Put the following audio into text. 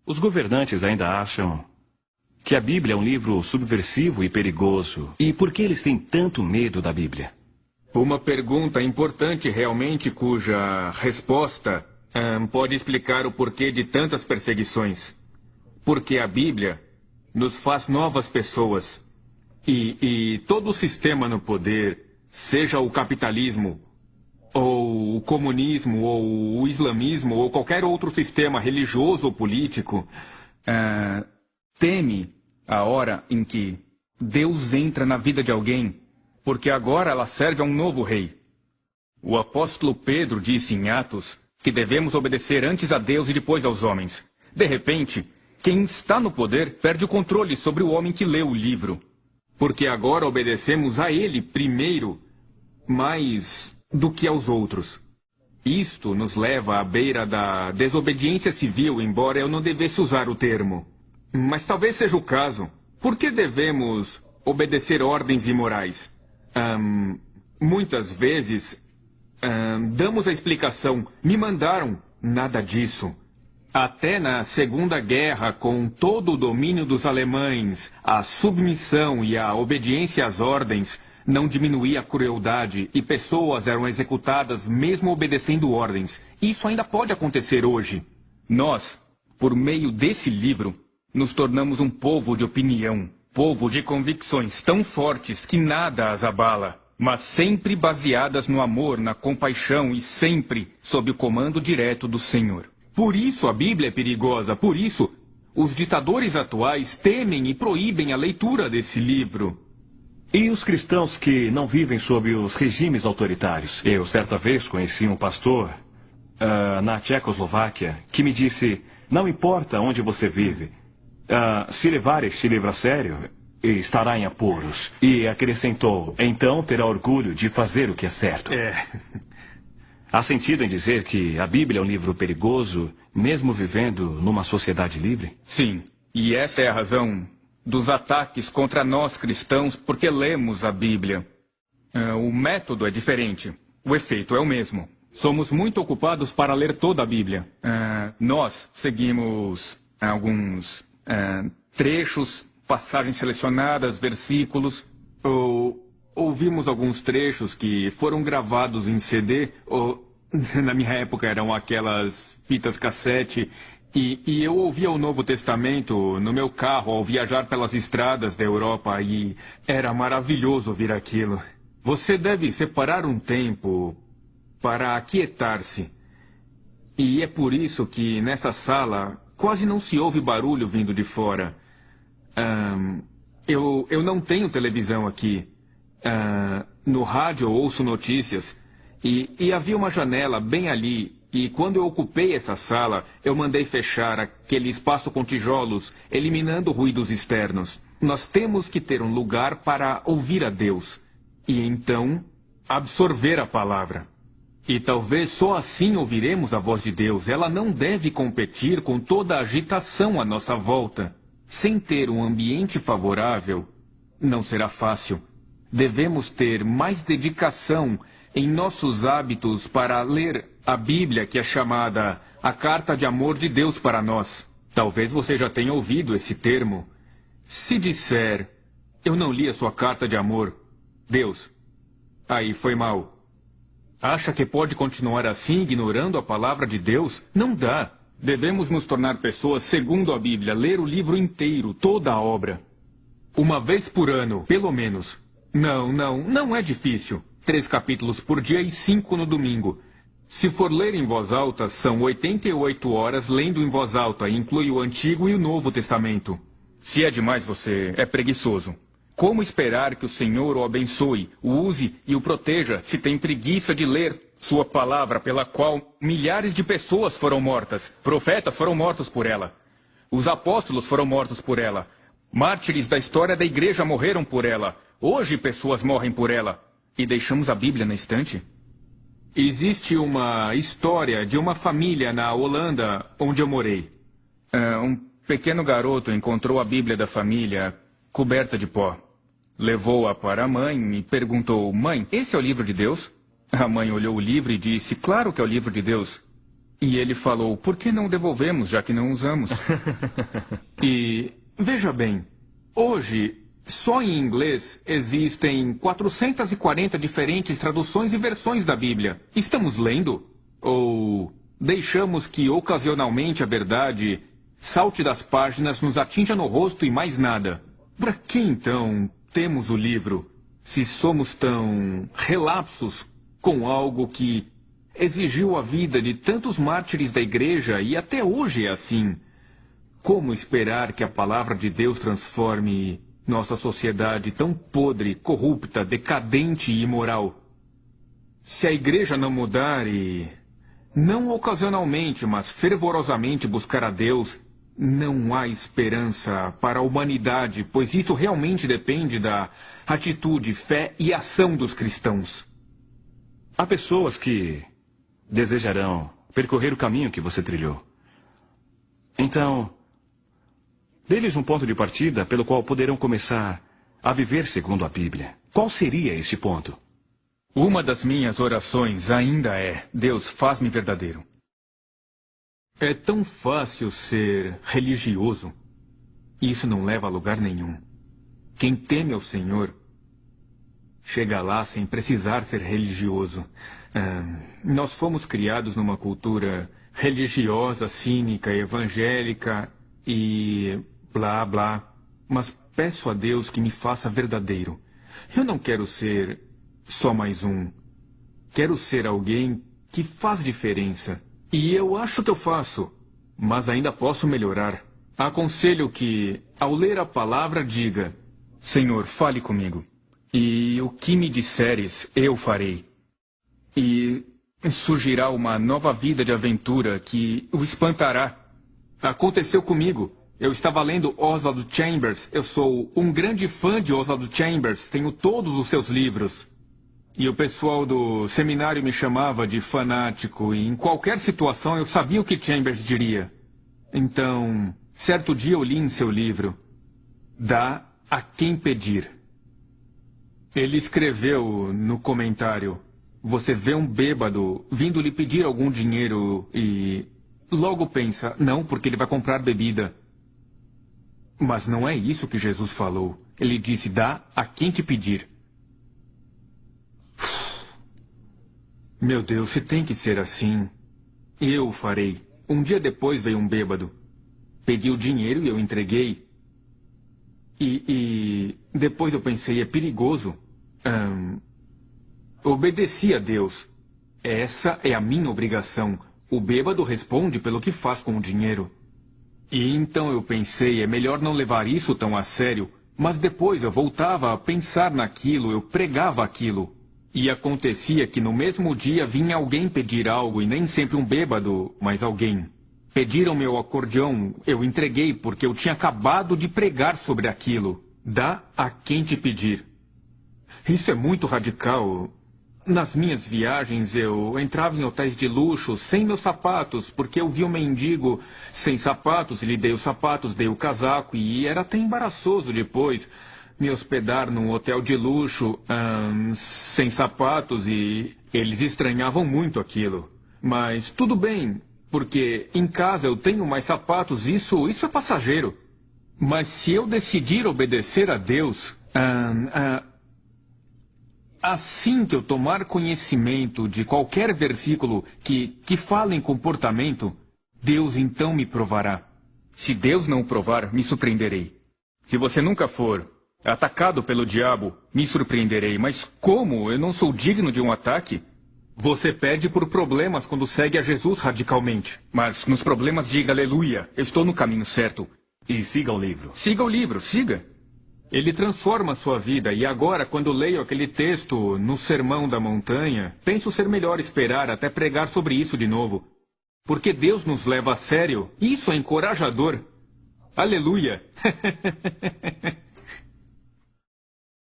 Os governantes ainda acham que a Bíblia é um livro subversivo e perigoso. E por que eles têm tanto medo da Bíblia? Uma pergunta importante realmente, cuja resposta pode explicar o porquê de tantas perseguições. Porque a Bíblia nos faz novas pessoas. E todo o sistema no poder, seja o capitalismo, ou o comunismo, ou o islamismo, ou qualquer outro sistema religioso ou político, teme a hora em que Deus entra na vida de alguém, porque agora ela serve a um novo rei. O apóstolo Pedro disse em Atos que devemos obedecer antes a Deus e depois aos homens. De repente, quem está no poder perde o controle sobre o homem que leu o livro, porque agora obedecemos a ele primeiro, mais do que aos outros. Isto nos leva à beira da desobediência civil, embora eu não devesse usar o termo. Mas talvez seja o caso. Por que devemos obedecer ordens imorais? Muitas vezes damos a explicação: me mandaram. Nada disso. Até na Segunda Guerra, com todo o domínio dos alemães, a submissão e a obediência às ordens não diminuía a crueldade e pessoas eram executadas mesmo obedecendo ordens. Isso ainda pode acontecer hoje. Nós, por meio desse livro, nos tornamos um povo de opinião, povo de convicções tão fortes que nada as abala, mas sempre baseadas no amor, na compaixão e sempre sob o comando direto do Senhor. Por isso a Bíblia é perigosa, por isso os ditadores atuais temem e proíbem a leitura desse livro. E os cristãos que não vivem sob os regimes autoritários? Eu, certa vez, conheci um pastor na Tchecoslováquia que me disse: não importa onde você vive, se levar este livro a sério, estará em apuros. E acrescentou: então terá orgulho de fazer o que é certo. Há sentido em dizer que a Bíblia é um livro perigoso, mesmo vivendo numa sociedade livre? Sim, e essa é a razão dos ataques contra nós cristãos, porque lemos a Bíblia. O método é diferente, o efeito é o mesmo. Somos muito ocupados para ler toda a Bíblia. Nós seguimos alguns trechos, passagens selecionadas, versículos, ou ouvimos alguns trechos que foram gravados em CD, ou na minha época eram aquelas fitas cassete, e eu ouvia o Novo Testamento no meu carro ao viajar pelas estradas da Europa, e era maravilhoso ouvir aquilo. Você deve separar um tempo para aquietar-se. E é por isso que nessa sala quase não se ouve barulho vindo de fora. Eu não tenho televisão aqui. No rádio eu ouço notícias. E havia uma janela bem ali. E quando eu ocupei essa sala, eu mandei fechar aquele espaço com tijolos, eliminando ruídos externos. Nós temos que ter um lugar para ouvir a Deus. E então, absorver a palavra. E talvez só assim ouviremos a voz de Deus. Ela não deve competir com toda a agitação à nossa volta. Sem ter um ambiente favorável, não será fácil. Devemos ter mais dedicação em nossos hábitos para ler a Bíblia, que é chamada a Carta de Amor de Deus para nós. Talvez você já tenha ouvido esse termo. Se disser: eu não li a sua carta de amor, Deus, aí foi mal. Acha que pode continuar assim, ignorando a palavra de Deus? Não dá. Devemos nos tornar pessoas segundo a Bíblia, ler o livro inteiro, toda a obra. Uma vez por ano, pelo menos. Não é difícil. 3 capítulos por dia e 5 no domingo. Se for ler em voz alta, são 88 horas lendo em voz alta, inclui o Antigo e o Novo Testamento. Se é demais, você é preguiçoso. Como esperar que o Senhor o abençoe, o use e o proteja se tem preguiça de ler sua palavra, pela qual milhares de pessoas foram mortas? Profetas foram mortos por ela. Os apóstolos foram mortos por ela. Mártires da história da igreja morreram por ela. Hoje pessoas morrem por ela. E deixamos a Bíblia na estante? Existe uma história de uma família na Holanda, onde eu morei. Um pequeno garoto encontrou a Bíblia da família coberta de pó. Levou-a para a mãe e perguntou: mãe, esse é o livro de Deus? A mãe olhou o livro e disse: claro que é o livro de Deus. E ele falou, por que não devolvemos, já que não usamos? E, veja bem, hoje, só em inglês, existem 440 diferentes traduções e versões da Bíblia. Estamos lendo? Ou deixamos que, ocasionalmente, a verdade salte das páginas, nos atinja no rosto e mais nada? Para que, então, temos o livro, se somos tão relapsos com algo que exigiu a vida de tantos mártires da igreja e até hoje é assim? Como esperar que a palavra de Deus transforme nossa sociedade tão podre, corrupta, decadente e imoral? Se a igreja não mudar e, não ocasionalmente, mas fervorosamente buscar a Deus, não há esperança para a humanidade, pois isso realmente depende da atitude, fé e ação dos cristãos. Há pessoas que desejarão percorrer o caminho que você trilhou. Então, dê-lhes um ponto de partida pelo qual poderão começar a viver segundo a Bíblia. Qual seria este ponto? Uma das minhas orações ainda é, Deus, faz-me verdadeiro. É tão fácil ser religioso. Isso não leva a lugar nenhum. Quem teme ao Senhor chega lá sem precisar ser religioso. Nós fomos criados numa cultura religiosa, cínica, evangélica e blá blá. Mas peço a Deus que me faça verdadeiro. Eu não quero ser só mais um. Quero ser alguém que faz diferença. E eu acho que eu faço, mas ainda posso melhorar. Aconselho que, ao ler a palavra, diga, Senhor, fale comigo. E o que me disseres, eu farei. E surgirá uma nova vida de aventura que o espantará. Aconteceu comigo. Eu estava lendo Oswald Chambers. Eu sou um grande fã de Oswald Chambers. Tenho todos os seus livros. E o pessoal do seminário me chamava de fanático, e em qualquer situação eu sabia o que Chambers diria. Então, certo dia eu li em seu livro, Dá a quem pedir. Ele escreveu no comentário, você vê um bêbado vindo lhe pedir algum dinheiro e logo pensa, não, porque ele vai comprar bebida. Mas não é isso que Jesus falou. Ele disse, dá a quem te pedir. Meu Deus, se tem que ser assim, eu o farei. Um dia depois veio um bêbado. Pediu dinheiro e eu entreguei. E depois eu pensei, é perigoso. Obedeci a Deus. Essa é a minha obrigação. O bêbado responde pelo que faz com o dinheiro. E então eu pensei, é melhor não levar isso tão a sério. Mas depois eu voltava a pensar naquilo, eu pregava aquilo. E acontecia que no mesmo dia vinha alguém pedir algo, e nem sempre um bêbado, mas alguém. Pediram meu acordeão, eu entreguei porque eu tinha acabado de pregar sobre aquilo. Dá a quem te pedir. Isso é muito radical. Nas minhas viagens eu entrava em hotéis de luxo sem meus sapatos, porque eu vi um mendigo sem sapatos e lhe dei os sapatos, dei o casaco, e era até embaraçoso depois me hospedar num hotel de luxo, sem sapatos, e eles estranhavam muito aquilo. Mas tudo bem, porque em casa eu tenho mais sapatos, isso é passageiro. Mas se eu decidir obedecer a Deus, assim que eu tomar conhecimento de qualquer versículo que fala em comportamento, Deus então me provará. Se Deus não o provar, me surpreenderei. Se você nunca for atacado pelo diabo, me surpreenderei. Mas como? Eu não sou digno de um ataque? Você perde por problemas quando segue a Jesus radicalmente. Mas nos problemas diga aleluia, eu estou no caminho certo. E siga o livro. Siga o livro, siga. Ele transforma a sua vida. E agora, quando leio aquele texto no Sermão da Montanha, penso ser melhor esperar até pregar sobre isso de novo. Porque Deus nos leva a sério. Isso é encorajador. Aleluia.